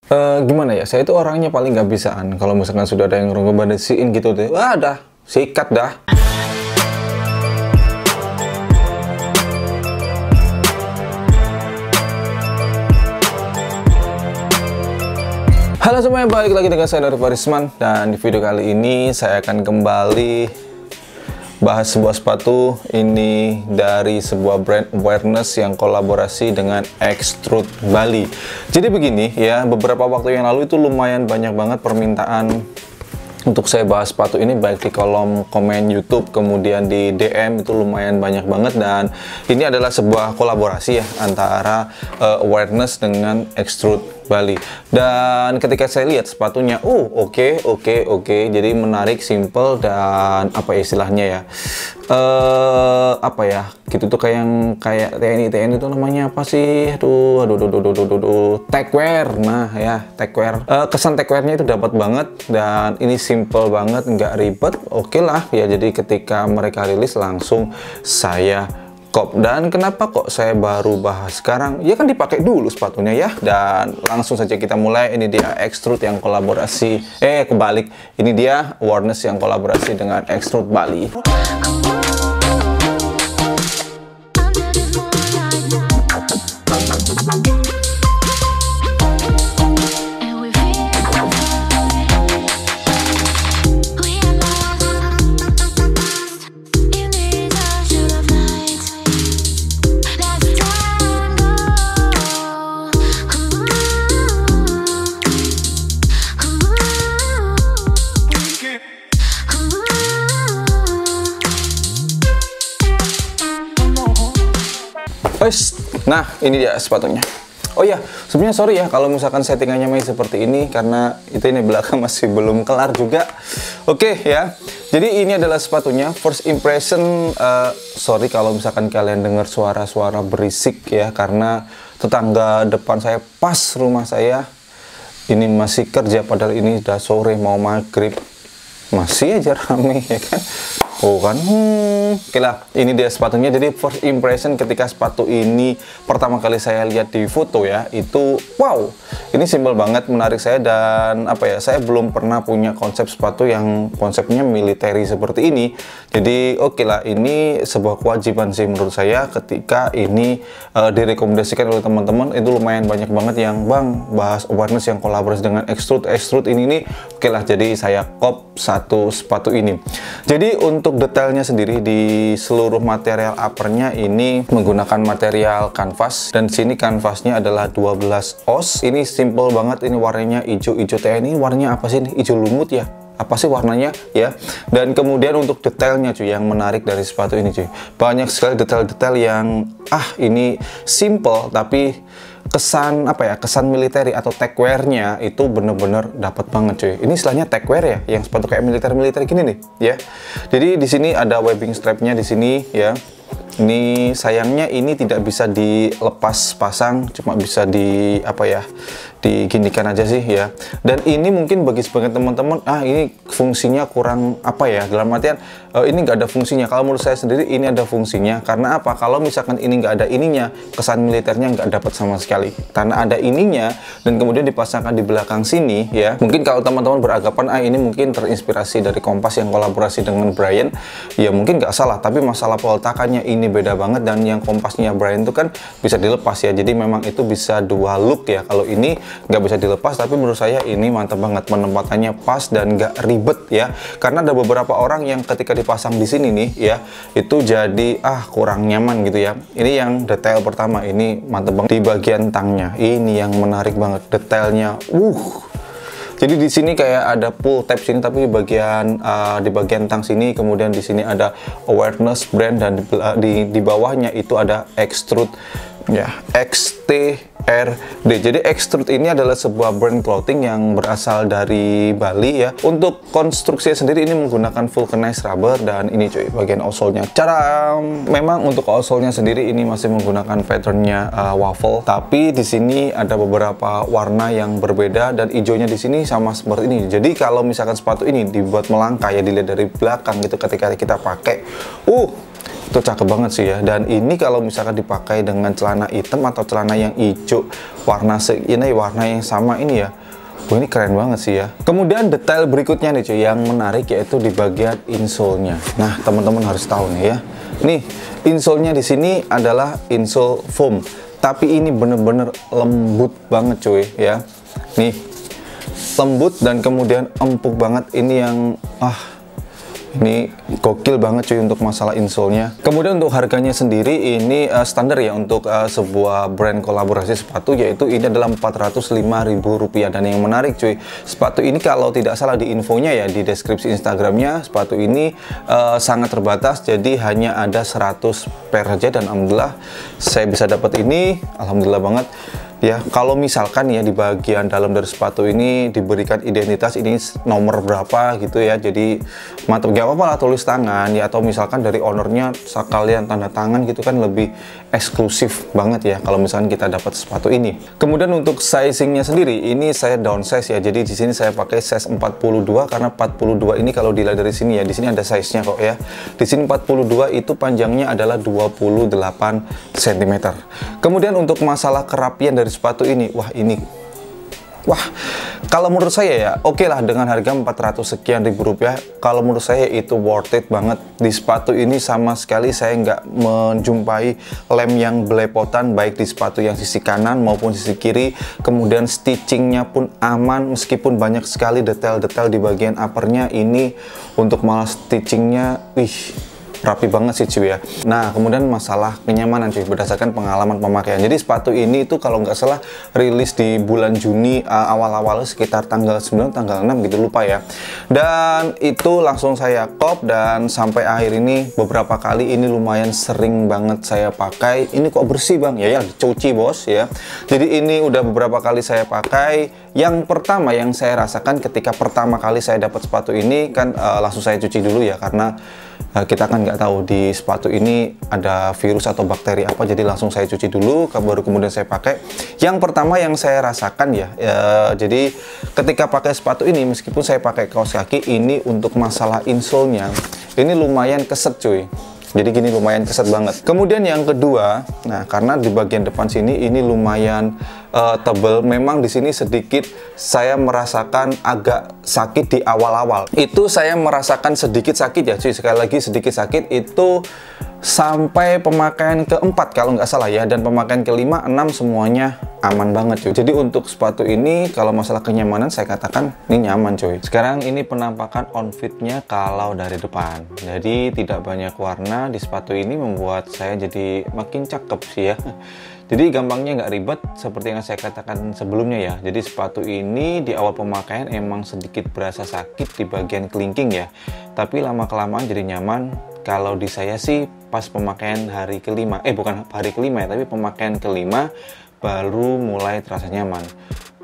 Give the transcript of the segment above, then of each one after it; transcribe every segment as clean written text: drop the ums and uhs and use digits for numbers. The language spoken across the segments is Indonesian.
Gimana ya, saya itu orangnya paling nggak bisaan kalau misalkan sudah ada yang ngerekomendasiin gitu deh, wah dah, sikat dah. Halo semuanya, balik lagi dengan saya dari Farisman. Dan di video kali ini saya akan kembali bahas sebuah sepatu ini dari sebuah brand awareness yang kolaborasi dengan Extrude Bali. Jadi begini ya, beberapa waktu yang lalu itu lumayan banyak banget permintaan untuk saya bahas sepatu ini, baik di kolom komen YouTube, kemudian di DM itu lumayan banyak banget. Dan ini adalah sebuah kolaborasi ya antara awareness dengan Extrude Bali. Dan ketika saya lihat sepatunya, oke, jadi menarik, simple, dan apa istilahnya ya, apa ya, gitu tuh kayak TNI itu namanya apa sih, aduh, techwear. Nah ya, techwear, kesan techwearnya itu dapat banget, dan ini simple banget, nggak ribet, oke lah ya. Jadi ketika mereka rilis langsung saya cop. Dan kenapa kok saya baru bahas sekarang? Ya kan dipakai dulu sepatunya ya. Dan langsung saja kita mulai. Ini dia Extrude yang kolaborasi, kebalik, ini dia awareness yang kolaborasi dengan Extrude Bali. Nah, ini dia sepatunya. Oh ya, sebenarnya sorry ya kalau misalkan settingannya masih seperti ini, karena ini belakang masih belum kelar juga. Oke ya, jadi ini adalah sepatunya. First impression, sorry kalau misalkan kalian dengar suara-suara berisik ya, karena tetangga depan saya pas rumah saya ini masih kerja, padahal ini udah sore mau maghrib, masih aja rame ya kan. Oh kan, oke lah, ini dia sepatunya. Jadi first impression ketika sepatu ini pertama kali saya lihat di foto ya, itu wow, ini simpel banget, menarik saya. Dan apa ya, saya belum pernah punya konsep sepatu yang konsepnya military seperti ini. Jadi oke lah, ini sebuah kewajiban sih menurut saya ketika ini direkomendasikan oleh teman-teman. Itu lumayan banyak banget yang bahas awareness yang kolaborasi dengan Extrude ini nih. Oke lah, jadi saya cop satu sepatu ini. Jadi untuk detailnya sendiri di seluruh material uppernya ini menggunakan material kanvas, dan sini kanvasnya adalah 12 oz. Ini simple banget, ini warnanya hijau TNI. Warnanya apa sih ini? Hijau lumut ya, apa sih warnanya ya. Dan kemudian untuk detailnya cuy, yang menarik dari sepatu ini cuy, banyak sekali detail-detail yang ini simple tapi kesan apa ya, kesan military atau techwear-nya itu bener-bener dapat banget cuy. Ini istilahnya techwear ya, yang sepatu kayak militer gini nih ya. Jadi di sini ada webbing strapnya di sini ya. Ini sayangnya ini tidak bisa dilepas pasang, cuma bisa di apa ya, diginikan aja sih ya. Dan ini mungkin bagi sebagian teman-teman, ini fungsinya kurang apa ya, dalam artian ini nggak ada fungsinya. Kalau menurut saya sendiri ini ada fungsinya. Karena apa? Kalau misalkan ini nggak ada ininya, kesan militernya nggak dapat sama sekali. Karena ada ininya dan kemudian dipasangkan di belakang sini ya. Mungkin kalau teman-teman beranggapan ini mungkin terinspirasi dari Kompas yang kolaborasi dengan Brian, ya mungkin nggak salah. Tapi masalah peletakannya ini beda banget, dan yang Kompasnya Brian itu kan bisa dilepas ya. Jadi memang itu bisa dua look ya. Kalau ini nggak bisa dilepas, tapi menurut saya ini mantap banget, penempatannya pas dan nggak ribet ya. Karena ada beberapa orang yang ketika dipasang di sini nih ya, itu jadi kurang nyaman gitu ya. Ini yang detail pertama, ini mantap banget di bagian tangnya. Ini yang menarik banget detailnya. Jadi di sini kayak ada pull tab sini, tapi di bagian tang sini, kemudian di sini ada awareness brand, dan di bawahnya itu ada Extrude ya, XTRD. Jadi Extrude ini adalah sebuah brand clothing yang berasal dari Bali ya. Untuk konstruksinya sendiri ini menggunakan vulcanized rubber, dan ini cuy bagian outsole-nya. Memang untuk outsole-nya sendiri ini masih menggunakan patternnya waffle, tapi di sini ada beberapa warna yang berbeda, dan hijaunya di sini sama seperti ini. Jadi kalau misalkan sepatu ini dibuat melangkah ya, dilihat dari belakang gitu ketika kita pakai, Itu cakep banget sih ya. Dan ini kalau misalkan dipakai dengan celana hitam atau celana yang hijau warna yang sama ini ya, wah ini keren banget sih ya. Kemudian detail berikutnya nih cuy yang menarik, yaitu di bagian insole-nya. Nah teman-teman harus tahu nih ya, nih insole-nya di sini adalah insole foam, tapi ini bener-bener lembut banget cuy ya. Nih lembut dan kemudian empuk banget. Ini yang ini gokil banget cuy untuk masalah insole-nya. Kemudian untuk harganya sendiri ini standar ya untuk sebuah brand kolaborasi sepatu, yaitu ini adalah Rp405.000. Dan yang menarik cuy, sepatu ini kalau tidak salah di infonya ya, di deskripsi Instagramnya, sepatu ini sangat terbatas, jadi hanya ada 100 pair saja. Dan alhamdulillah saya bisa dapat ini, alhamdulillah banget. Ya, kalau misalkan ya di bagian dalam dari sepatu ini diberikan identitas ini nomor berapa gitu ya, jadi mantap, gak apa-apa lah tulis tangan ya, atau misalkan dari ownernya sekalian tanda tangan gitu kan, lebih eksklusif banget ya kalau misalkan kita dapat sepatu ini. Kemudian untuk sizingnya sendiri ini saya downsize ya, jadi di sini saya pakai size 42 karena 42 ini kalau dilihat dari sini ya, di sini ada size-nya kok ya. Di sini 42 itu panjangnya adalah 28 cm. Kemudian untuk masalah kerapian dari sepatu ini, wah kalau menurut saya ya oke lah, dengan harga 400 sekian ribu rupiah, kalau menurut saya itu worth it banget. Di sepatu ini sama sekali saya nggak menjumpai lem yang belepotan, baik di sepatu yang sisi kanan maupun sisi kiri. Kemudian stitchingnya pun aman, meskipun banyak sekali detail-detail di bagian uppernya. Ini untuk malah stitchingnya rapi banget sih cuy ya. Nah kemudian masalah kenyamanan cuy, berdasarkan pengalaman pemakaian, jadi sepatu ini itu kalau nggak salah rilis di bulan Juni awal-awal, sekitar tanggal 9 tanggal 6 gitu, lupa ya. Dan itu langsung saya kop, dan sampai akhir ini beberapa kali ini lumayan sering banget saya pakai. Ini kok bersih bang? Ya dicuci bos ya. Jadi ini udah beberapa kali saya pakai. Yang pertama yang saya rasakan ketika pertama kali saya dapat sepatu ini kan langsung saya cuci dulu ya, karena kita kan nggak tahu di sepatu ini ada virus atau bakteri apa, jadi langsung saya cuci dulu baru kemudian saya pakai. Yang pertama yang saya rasakan ya, jadi ketika pakai sepatu ini, meskipun saya pakai kaos kaki, ini untuk masalah insole-nya ini lumayan keset cuy. Jadi gini, lumayan keset banget. Kemudian yang kedua, nah karena di bagian depan sini ini lumayan tebel, memang di sini sedikit saya merasakan agak sakit di awal-awal. Itu saya merasakan sedikit sakit ya cuy, sekali lagi sedikit sakit itu sampai pemakaian keempat kalau nggak salah ya, dan pemakaian kelima, 6 semuanya aman banget cuy. Jadi untuk sepatu ini kalau masalah kenyamanan saya katakan ini nyaman cuy. Sekarang ini penampakan outfitnya kalau dari depan, jadi tidak banyak warna di sepatu ini, membuat saya jadi makin cakep sih ya. Jadi gampangnya nggak ribet seperti yang saya katakan sebelumnya ya. Jadi sepatu ini di awal pemakaian emang sedikit berasa sakit di bagian kelingking ya, tapi lama-kelamaan jadi nyaman. Kalau di saya sih pas pemakaian hari kelima, bukan hari kelima ya, tapi pemakaian kelima baru mulai terasa nyaman.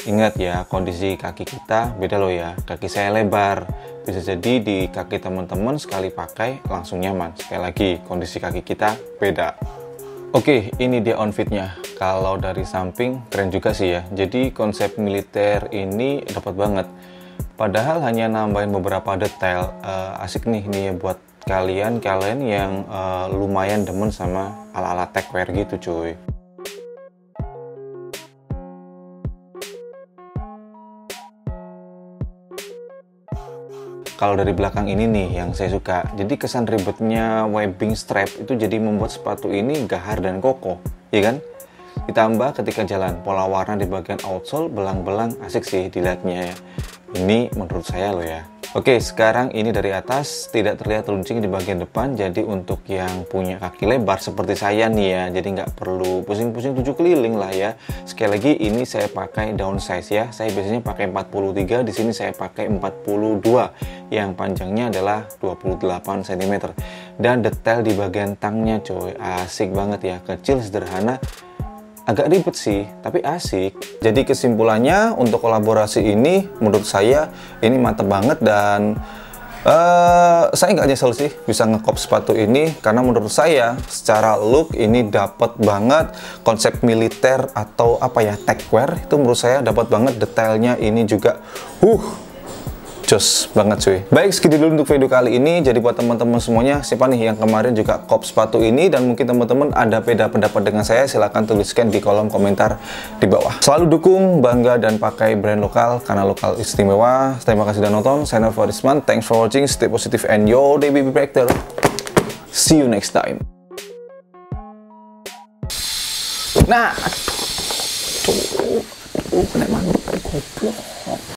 Ingat ya, kondisi kaki kita beda loh ya. Kaki saya lebar, bisa jadi di kaki teman-teman sekali pakai langsung nyaman. Sekali lagi, kondisi kaki kita beda. Oke, ini dia outfitnya. Kalau dari samping keren juga sih ya. Jadi konsep militer ini dapat banget. Padahal hanya nambahin beberapa detail. Asik nih ya buat kalian yang lumayan demen sama ala-ala techwear gitu cuy. Kalau dari belakang ini nih yang saya suka, jadi kesan ribetnya webbing strap itu jadi membuat sepatu ini gahar dan kokoh, ya kan? Ditambah ketika jalan, pola warna di bagian outsole belang-belang asik sih dilihatnya ya. Ini menurut saya loh ya. Oke, sekarang ini dari atas tidak terlihat runcing di bagian depan, jadi untuk yang punya kaki lebar seperti saya nih ya, jadi nggak perlu pusing-pusing 7 keliling lah ya. Sekali lagi ini saya pakai downsize ya, saya biasanya pakai 43, di sini saya pakai 42, yang panjangnya adalah 28 cm. Dan detail di bagian tangnya coy, asik banget ya, kecil sederhana. Agak ribet sih, tapi asik. Jadi kesimpulannya untuk kolaborasi ini menurut saya ini mantep banget, dan saya nggak nyesel sih bisa ngekop sepatu ini, karena menurut saya secara look ini dapat banget konsep militer atau apa ya, techwear itu menurut saya dapat banget. Detailnya ini juga Jos banget cuy. Baik, segitu dulu untuk video kali ini. Jadi buat teman-teman semuanya, siapa nih yang kemarin juga kop sepatu ini, dan mungkin teman-teman ada beda pendapat dengan saya, silahkan tuliskan di kolom komentar di bawah. Selalu dukung, bangga, dan pakai brand lokal, karena lokal istimewa. Terima kasih sudah nonton. Saya Nova Risman. Thanks for watching. Stay positive and your day be better. See you next time. Nah, tuh, kena manduk, goblok.